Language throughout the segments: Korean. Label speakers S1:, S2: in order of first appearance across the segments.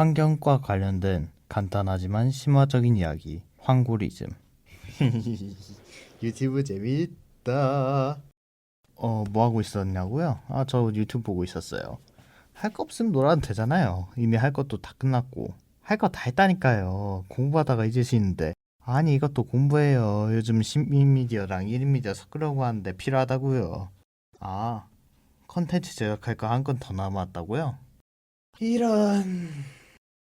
S1: 환경과 관련된 간단하지만 심화적인 이야기, 황고리즘. 유튜브 재밌다. 뭐 하고 있었냐고요? 저 유튜브 보고 있었어요. 할 거 없으면 놀아도 되잖아요. 이미 할 것도 다 끝났고. 할 거 다 했다니까요. 공부하다가 잊으시는데. 아니, 이것도 공부해요. 요즘 시민 미디어랑 1인 미디어 섞으려고 하는데 필요하다고요. 아, 컨텐츠 제작할 거 한 건 더 남았다고요? 이런.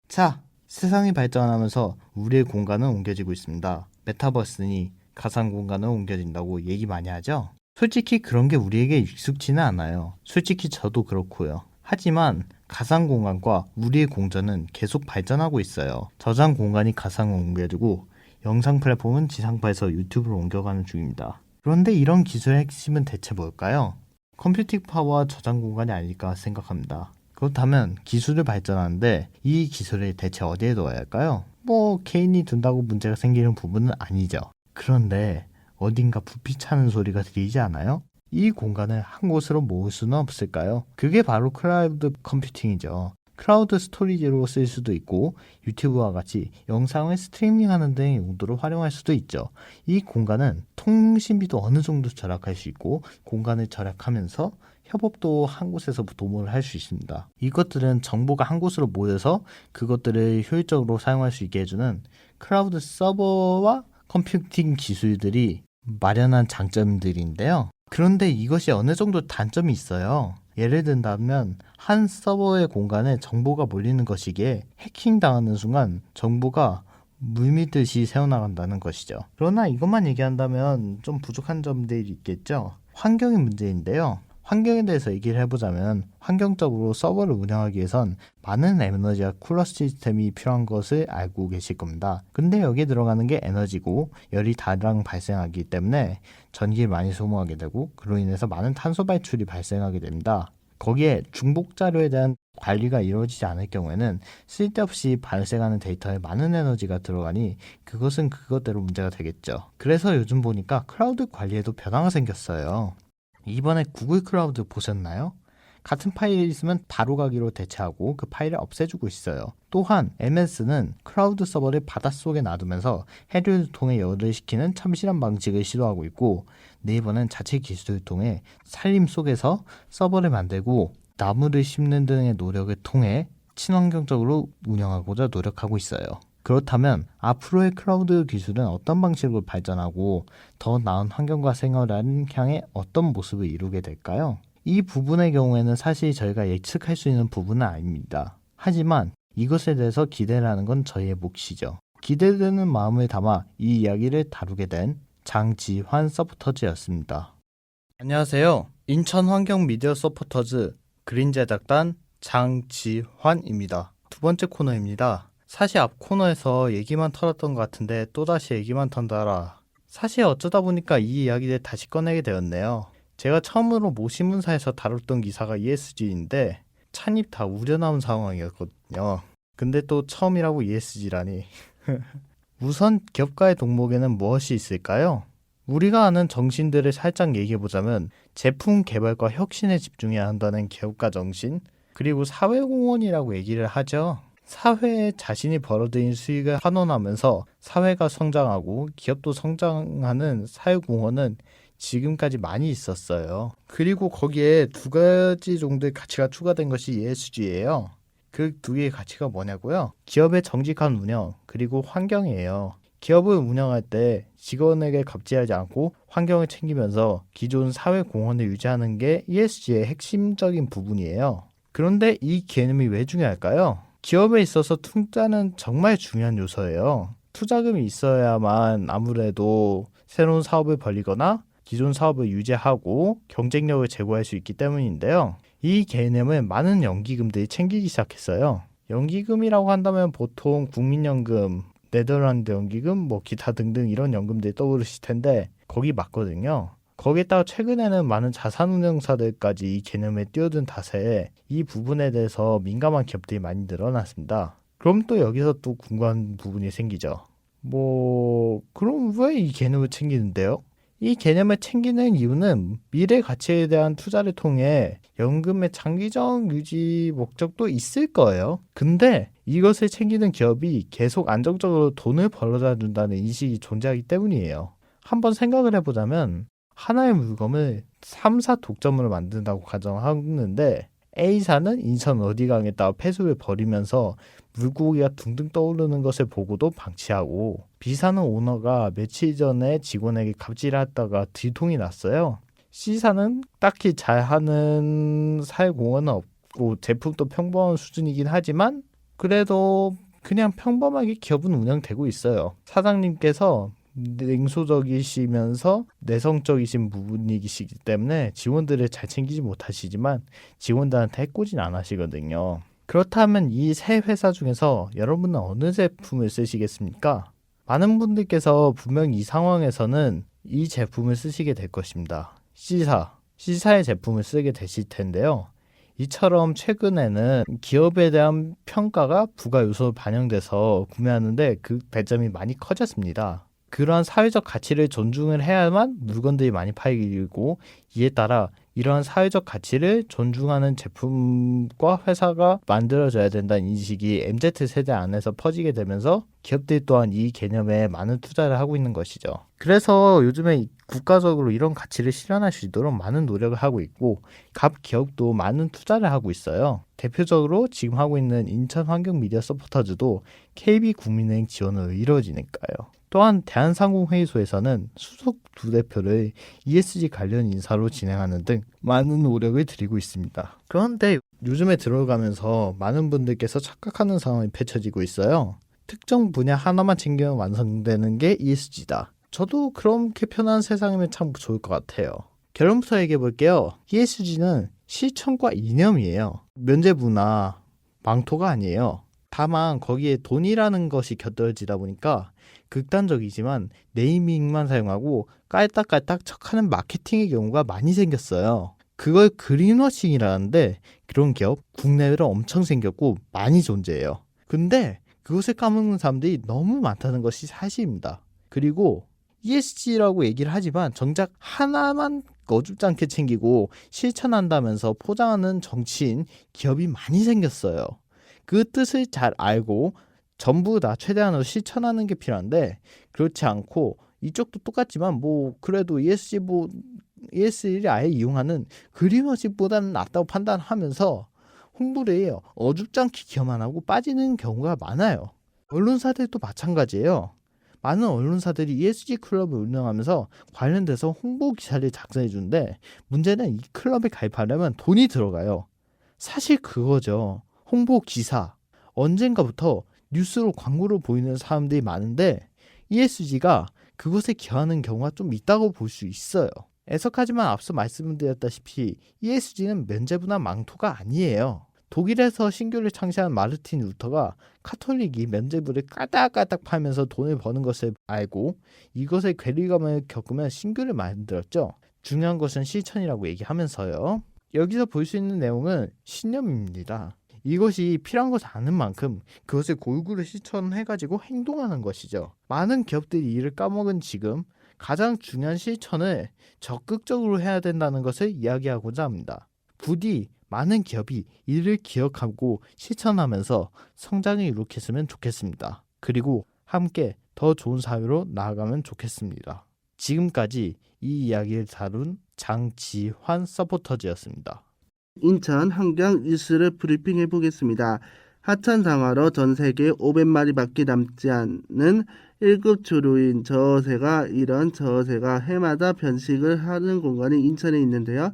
S1: 자, 세상이 발전하면서 우리의 공간은 옮겨지고 있습니다. 메타버스니 가상 공간은 옮겨진다고 얘기 많이 하죠? 솔직히 그런 게 우리에게 익숙지는 않아요. 솔직히 저도 그렇고요. 하지만 가상 공간과 우리의 공전은 계속 발전하고 있어요. 저장 공간이 가상으로 옮겨지고 영상 플랫폼은 지상파에서 유튜브로 옮겨가는 중입니다. 그런데 이런 기술의 핵심은 대체 뭘까요? 컴퓨팅 파워와 저장 공간이 아닐까 생각합니다. 그렇다면 기술을 발전하는데 이 기술을 대체 어디에 둬야 할까요? 뭐 개인이 둔다고 문제가 생기는 부분은 아니죠. 그런데 어딘가 부피 차는 소리가 들리지 않아요? 이 공간을 한 곳으로 모을 수는 없을까요? 그게 바로 클라우드 컴퓨팅이죠. 클라우드 스토리지로 쓸 수도 있고 유튜브와 같이 영상을 스트리밍하는 등 용도로 활용할 수도 있죠. 이 공간은 통신비도 어느 정도 절약할 수 있고 공간을 절약하면서 협업도 한 곳에서 도모를 할 수 있습니다. 이것들은 정보가 한 곳으로 모여서 그것들을 효율적으로 사용할 수 있게 해주는 클라우드 서버와 컴퓨팅 기술들이 마련한 장점들인데요. 그런데 이것이 어느 정도 단점이 있어요. 예를 든다면 한 서버의 공간에 정보가 몰리는 것이기에 해킹당하는 순간 정보가 물밀듯이 새어나간다는 것이죠. 그러나 이것만 얘기한다면 좀 부족한 점들이 있겠죠. 환경의 문제인데요. 환경에 대해서 얘기를 해보자면 환경적으로 서버를 운영하기 위해선 많은 에너지와 쿨러 시스템이 필요한 것을 알고 계실 겁니다. 근데 여기에 들어가는 게 에너지고 열이 다량 발생하기 때문에 전기를 많이 소모하게 되고 그로 인해서 많은 탄소 발출이 발생하게 됩니다. 거기에 중복 자료에 대한 관리가 이루어지지 않을 경우에는 쓸데없이 발생하는 데이터에 많은 에너지가 들어가니 그것은 그것대로 문제가 되겠죠. 그래서 요즘 보니까 클라우드 관리에도 변화가 생겼어요. 이번에 구글 클라우드 보셨나요? 같은 파일이 있으면 바로 가기로 대체하고 그 파일을 없애주고 있어요. 또한 MS는 클라우드 서버를 바닷속에 놔두면서 해류를 통해 열을 식히는 참신한 방식을 시도하고 있고 네이버는 자체 기술을 통해 산림 속에서 서버를 만들고 나무를 심는 등의 노력을 통해 친환경적으로 운영하고자 노력하고 있어요. 그렇다면 앞으로의 클라우드 기술은 어떤 방식으로 발전하고 더 나은 환경과 생활을 향해 어떤 모습을 이루게 될까요? 이 부분의 경우에는 사실 저희가 예측할 수 있는 부분은 아닙니다. 하지만 이것에 대해서 기대를 하는 건 저희의 몫이죠. 기대되는 마음을 담아 이 이야기를 다루게 된 장지환 서포터즈였습니다. 안녕하세요. 인천 환경 미디어 서포터즈 그린 제작단 장지환입니다. 두 번째 코너입니다. 사실 앞 코너에서 얘기만 털었던 것 같은데 또다시 얘기만 턴다라. 사실 어쩌다 보니까 이 이야기를 다시 꺼내게 되었네요. 제가 처음으로 모 신문사에서 다뤘던 기사가 ESG인데 찬입 다 우려나온 상황이었거든요. 근데 또 처음이라고 ESG라니. 우선 기업가의 덕목에는 무엇이 있을까요? 우리가 아는 정신들을 살짝 얘기해보자면 제품 개발과 혁신에 집중해야 한다는 기업가 정신, 그리고 사회공헌이라고 얘기를 하죠. 사회에 자신이 벌어들인 수익을 환원하면서 사회가 성장하고 기업도 성장하는 사회공헌은 지금까지 많이 있었어요. 그리고 거기에 두 가지 정도의 가치가 추가된 것이 ESG예요. 그 두 개의 가치가 뭐냐고요? 기업의 정직한 운영, 그리고 환경이에요. 기업을 운영할 때 직원에게 갑질하지 않고 환경을 챙기면서 기존 사회 공헌을 유지하는 게 ESG의 핵심적인 부분이에요. 그런데 이 개념이 왜 중요할까요? 기업에 있어서 투자는 정말 중요한 요소예요. 투자금이 있어야만 아무래도 새로운 사업을 벌리거나 기존 사업을 유지하고 경쟁력을 제고할 수 있기 때문인데요. 이 개념을 많은 연기금들이 챙기기 시작했어요. 연기금이라고 한다면 보통 국민연금, 네덜란드 연기금, 뭐 기타 등등 이런 연금들이 떠오르실 텐데 거기 맞거든요. 거기에다가 최근에는 많은 자산운용사들까지 이 개념에 뛰어든 탓에 이 부분에 대해서 민감한 기업들이 많이 늘어났습니다. 그럼 또 여기서 또 궁금한 부분이 생기죠. 그럼 왜 이 개념을 챙기는데요? 이 개념을 챙기는 이유는 미래 가치에 대한 투자를 통해 연금의 장기적 유지 목적도 있을 거예요. 근데 이것을 챙기는 기업이 계속 안정적으로 돈을 벌어다 준다는 인식이 존재하기 때문이에요. 한번 생각을 해보자면 하나의 물건을 3사 독점으로 만든다고 가정하는데 A사는 인천 어디강에다가 폐수를 버리면서 물고기가 둥둥 떠오르는 것을 보고도 방치하고 B사는 오너가 며칠 전에 직원에게 갑질했다가 뒤통이 났어요. C사는 딱히 잘하는 사회공헌은 없고 제품도 평범한 수준이긴 하지만 그래도 그냥 평범하게 기업은 운영되고 있어요. 사장님께서 냉소적이시면서 내성적이신 부분이시기 때문에 직원들을 잘 챙기지 못하시지만 직원들한테 해코진 안 하시거든요. 그렇다면 이 세 회사 중에서 여러분은 어느 제품을 쓰시겠습니까? 많은 분들께서 분명 이 상황에서는 이 제품을 쓰시게 될 것입니다. C사의 제품을 쓰게 되실 텐데요. 이처럼 최근에는 기업에 대한 평가가 부가 요소로 반영돼서 구매하는데 그 배점이 많이 커졌습니다. 그러한 사회적 가치를 존중을 해야만 물건들이 많이 팔리고 이에 따라 이러한 사회적 가치를 존중하는 제품과 회사가 만들어져야 된다는 인식이 MZ세대 안에서 퍼지게 되면서 기업들 또한 이 개념에 많은 투자를 하고 있는 것이죠. 그래서 요즘에 국가적으로 이런 가치를 실현할 수 있도록 많은 노력을 하고 있고 각 기업도 많은 투자를 하고 있어요. 대표적으로 지금 하고 있는 인천환경미디어서포터즈도 KB국민은행 지원으로 이루어지니까요. 또한 대한상공회의소에서는 수석 두 대표를 ESG 관련 인사로 진행하는 등 많은 노력을 들이고 있습니다. 그런데 요즘에 들어가면서 많은 분들께서 착각하는 상황이 펼쳐지고 있어요. 특정 분야 하나만 챙기면 완성되는 게 ESG다. 저도 그렇게 편한 세상이면 참 좋을 것 같아요. 결론부터 얘기해 볼게요. ESG는 실천과 이념이에요. 면제부나 망토가 아니에요. 다만 거기에 돈이라는 것이 곁들여지다 보니까 극단적이지만 네이밍만 사용하고 깔딱깔딱 척하는 마케팅의 경우가 많이 생겼어요. 그걸 그린워싱이라는데 그런 기업 국내외로 엄청 생겼고 많이 존재해요. 근데 그것을 까먹는 사람들이 너무 많다는 것이 사실입니다. 그리고 ESG라고 얘기를 하지만 정작 하나만 어줍지 않게 챙기고 실천한다면서 포장하는 정치인 기업이 많이 생겼어요. 그 뜻을 잘 알고 전부 다 최대한으로 실천하는 게 필요한데 그렇지 않고 이쪽도 똑같지만 뭐 그래도 ESG를 아예 이용하는 그린워싱보다는 낫다고 판단하면서 홍보를 해요. 어줍지 않게 기여만 하고 빠지는 경우가 많아요. 언론사들도 마찬가지예요. 많은 언론사들이 ESG 클럽을 운영하면서 관련돼서 홍보 기사를 작성해 주는데 문제는 이 클럽에 가입하려면 돈이 들어가요. 사실 그거죠. 홍보 기사. 언젠가부터 뉴스로 광고로 보이는 사람들이 많은데 ESG가 그것에 기여하는 경우가 좀 있다고 볼 수 있어요. 애석하지만 앞서 말씀드렸다시피 ESG는 면제부나 망토가 아니에요. 독일에서 신교를 창시한 마르틴 루터가 카톨릭이 면제부를 까딱까딱 팔면서 돈을 버는 것을 알고 이것에 괴리감을 겪으면 신교를 만들었죠. 중요한 것은 실천이라고 얘기하면서요. 여기서 볼 수 있는 내용은 신념입니다. 이것이 필요한 것을 아는 만큼 그것을 골고루 실천해가지고 행동하는 것이죠. 많은 기업들이 이를 까먹은 지금 가장 중요한 실천을 적극적으로 해야 된다는 것을 이야기하고자 합니다. 부디 많은 기업이 이를 기억하고 실천하면서 성장을 이룩했으면 좋겠습니다. 그리고 함께 더 좋은 사회로 나아가면 좋겠습니다. 지금까지 이 이야기를 다룬 장지환 서포터즈였습니다.
S2: 인천 환경 뉴스를 브리핑해 보겠습니다. 하천상화로 전 세계 500마리밖에 남지 않는 1급 조류인 저어새가 이런 저어새가 해마다 번식을 하는 공간이 인천에 있는데요.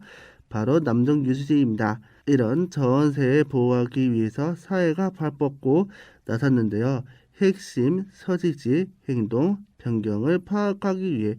S2: 바로 남정유수지입니다. 이런 저어새를 보호하기 위해서 사회가 발뻗고 나섰는데요. 핵심 서식지 행동 변경을 파악하기 위해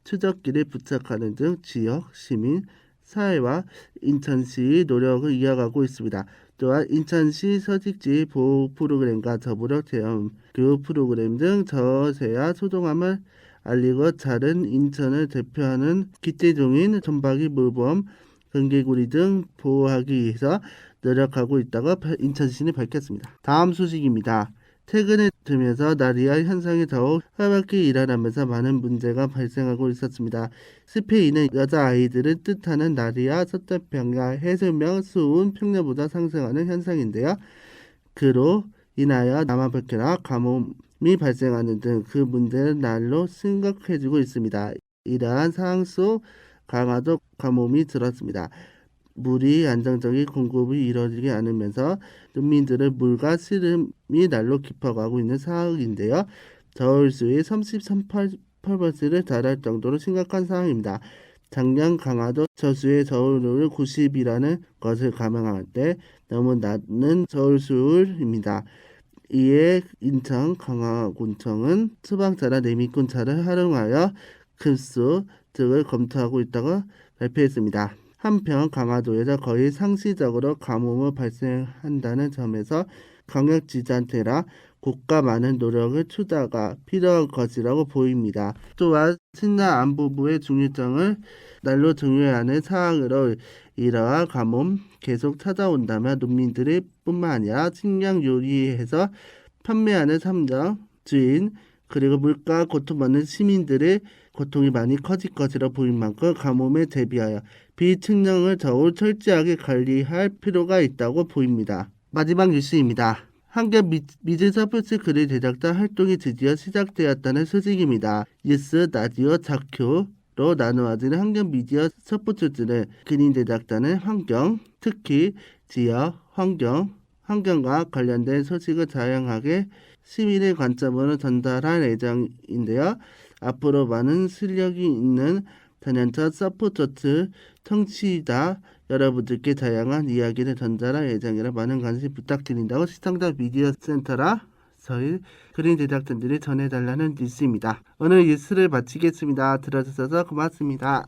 S2: 추적기를 부착하는 등 지역, 시민, 사회와 인천시의 노력을 이어가고 있습니다. 또한 인천시 서식지 보호 프로그램과 더불어 체험, 교육 프로그램 등 저어새와 소중함을 알리고 자른 인천을 대표하는 기체종인 점박이 물범, 금개구리 등 보호하기 위해서 노력하고 있다고 인천시는 밝혔습니다. 다음 소식입니다. 최근에 들면서 나리아 현상이 더욱 활발히 일어나면서 많은 문제가 발생하고 있었습니다. 스페인은 여자아이들을 뜻하는 나리아 서태평야 해수면 수온 평년보다 상승하는 현상인데요. 그로 인하여 남아백혈화 가뭄이 발생하는 등 그 문제는 날로 심각해지고 있습니다. 이러한 상황 속 강화도 가뭄이 들었습니다. 물이 안정적인 공급이 이루어지지 않으면서 농민들의 물과 씨름이 날로 깊어가고 있는 상황인데요. 저울수위 33%를 달할 정도로 심각한 상황입니다. 작년 강화도 저수의 저울을 90이라는 것을 감안할 때 너무 낮은 저울수율입니다. 이에 인천 강화군청은 소방차나 내미꾼차를 활용하여 급수 등을 검토하고 있다고 발표했습니다. 한편 강화도에서 거의 상시적으로 가뭄이 발생한다는 점에서 강력지자체라 국가 많은 노력을 투자가 필요할 것이라고 보입니다. 또한 신나 안보부의 중요성을 날로 중요해야 하는 상황으로 이러한 가뭄 계속 찾아온다면 농민들이 뿐만 아니라 식량 요리해서 판매하는 상점 주인 그리고 물가 고통받는 시민들의 고통이 많이 커질 것이라 보인 만큼 가뭄에 대비하여 비측량을 더욱 철저하게 관리할 필요가 있다고 보입니다. 마지막 뉴스입니다. 한겨레 미즈 스포츠 글의 제작자 활동이 드디어 시작되었다는 소식입니다. 뉴스, 라디오, 다큐로 나누어지는 한겨레 미디어 스포츠는 근인 제작자는 환경, 특히 지역, 환경과 관련된 소식을 다양하게 시민의 관점으로 전달할 예정인데요. 앞으로 많은 실력이 있는 단연차 서포터트 청취자 여러분들께 다양한 이야기를 전달할 예정이라 많은 관심 부탁드린다고 시청자 미디어 센터라 저희 그린 제작진들이 전해달라는 뉴스입니다. 오늘 뉴스를 마치겠습니다. 들어주셔서 고맙습니다.